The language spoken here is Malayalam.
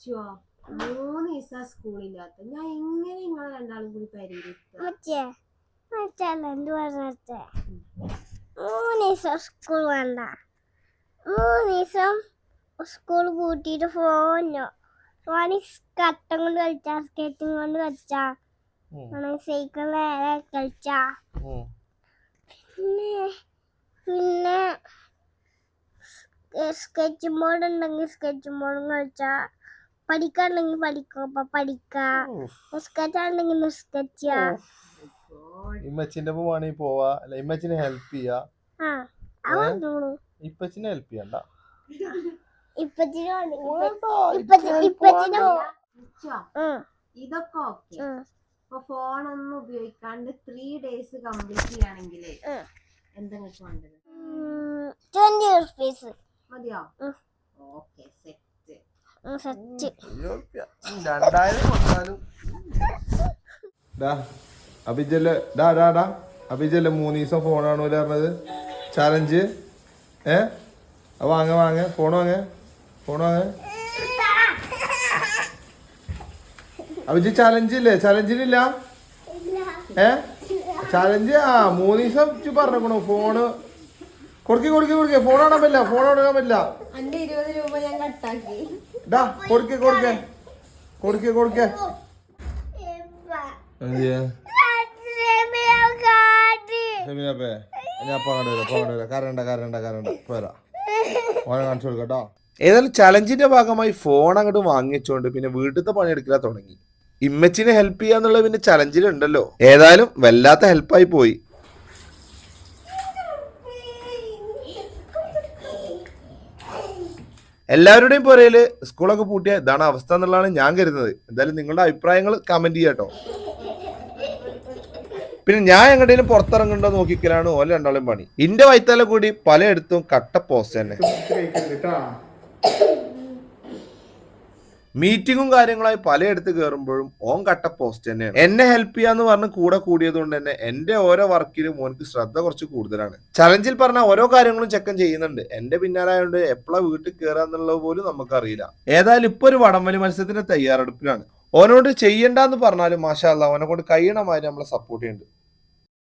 3 ദിവസം സ്കൂളില്ലാത്ത ഞാൻ എങ്ങനെ നിങ്ങൾ രണ്ടാളും കൂടി പരിഹരിക്കുക? 3 ദിവസം സ്കൂൾ വേണ്ട. 3 ദിവസം സ്കൂൾ കൂട്ടിയിട്ട് ഫോണിന് കട്ടം കൊണ്ട് കളിച്ചാ, സ്കേറ്റിംഗ് കൊണ്ട് കളിച്ചാ, സൈക്കിൾ നേരെ കളിച്ചാ, പിന്നെ സ്കെച്ച് ബോർഡ് ഉണ്ടെങ്കിൽ സ്കെച്ച് ബോർഡും കളിച്ചാ, പഠിക്കാണ്ടെങ്കിൽ പഠിക്കും പഠിക്കാ, നിസ്കച്ചാണ്ടെങ്കിൽ നിസ്കച്ചാ. ഇമ്മച്ചിന്റെ വേണമെങ്കിൽ പോവാ, അല്ല ഇമ്മച്ചിനെ ഹെൽപ്പ് ചെയ്യാ. ഇപ്പച്ചിനെ ഹെൽപ്പ് ചെയ്യണ്ട. ഇതൊക്കെ ഓക്കെ. ഇപ്പൊ ഫോണൊന്നും ഉപയോഗിക്കാണ്ട് 3 days കംപ്ലീറ്റ് ചെയ്യാണെങ്കിൽ എന്തെങ്കിലും വേണ്ടത്? 20 rupees മതിയോ? Okay, set. 2000 കൊടുത്താലും അഭിജല് അഭിജല് 3 ദിവസം ഫോണാണോ പറഞ്ഞത് ചാലഞ്ച്. വാങ്ങ ഫോൺ വാങ്ങ അഭിജി ചാലഞ്ച് ഇല്ലേ? ചാലഞ്ചിനില്ല ചാലഞ്ച്. 3 ദിവസം പറഞ്ഞോ ഫോണ് കൊടുക്ക ഫോൺ കാണാൻ പറ്റില്ല, ഫോൺ കൊടുക്കാൻ പറ്റില്ല. 20 രൂപ ഞാൻ കട്ടാക്കി. കൊടുക്ക ഏതായാലും ചലഞ്ചിന്റെ ഭാഗമായി ഫോൺ അങ്ങോട്ട് വാങ്ങിച്ചോണ്ട് പിന്നെ വീട്ടിലത്തെ പണിയെടുക്കാൻ തുടങ്ങി. ഇമ്മച്ചിനെ ഹെൽപ്പ് ചെയ്യാന്നുള്ളത് പിന്നെ ചലഞ്ചിലുണ്ടല്ലോ. ഏതായാലും വല്ലാത്ത ഹെൽപ്പായി പോയി. എല്ലാവരുടെയും പുരയില് സ്കൂളൊക്കെ പൂട്ടിയ ഇതാണ് അവസ്ഥ എന്നുള്ളതാണ് ഞാൻ കരുതുന്നത്. എന്തായാലും നിങ്ങളുടെ അഭിപ്രായങ്ങൾ കമന്റ് ചെയ്യാട്ടോ. പിന്നെ ഞാൻ എങ്ങോട്ടേലും പുറത്തിറങ്ങണ്ടോ നോക്കിക്കലാണ് ഓല രണ്ടാളും പണി. ഇന്റെ വൈത്തല കൂടി പലയിടത്തും കട്ട പോസ്റ്റ് തന്നെ. മീറ്റിങ്ങും കാര്യങ്ങളായി പലയിടത്ത് കയറുമ്പോഴും ഓൻ കട്ട പോസ്റ്റ് തന്നെയാണ്. എന്നെ ഹെൽപ്പ് ചെയ്യാന്ന് പറഞ്ഞ് കൂടെ കൂടിയത് കൊണ്ട് തന്നെ എന്റെ ഓരോ വർക്കിലും ഓനക്ക് ശ്രദ്ധ കുറച്ച് കൂടുതലാണ്. ചലഞ്ചിൽ പറഞ്ഞ ഓരോ കാര്യങ്ങളും ചെക്കൻ ചെയ്യുന്നുണ്ട്. എന്റെ പിന്നാലായോണ്ട് എപ്പോഴാ വീട്ടിൽ കയറാന്നുള്ളത് പോലും നമുക്കറിയില്ല. ഏതായാലും ഇപ്പൊ ഒരു വടംവലി മത്സരത്തിന്റെ തയ്യാറെടുപ്പിലാണ്. ഓനോട് ചെയ്യണ്ടെന്ന് പറഞ്ഞാലും മാഷാ അല്ലാഹ് ഓനെ കൊണ്ട് കഴിയണമാതിരി നമ്മളെ സപ്പോർട്ട് ചെയ്യുന്നുണ്ട്.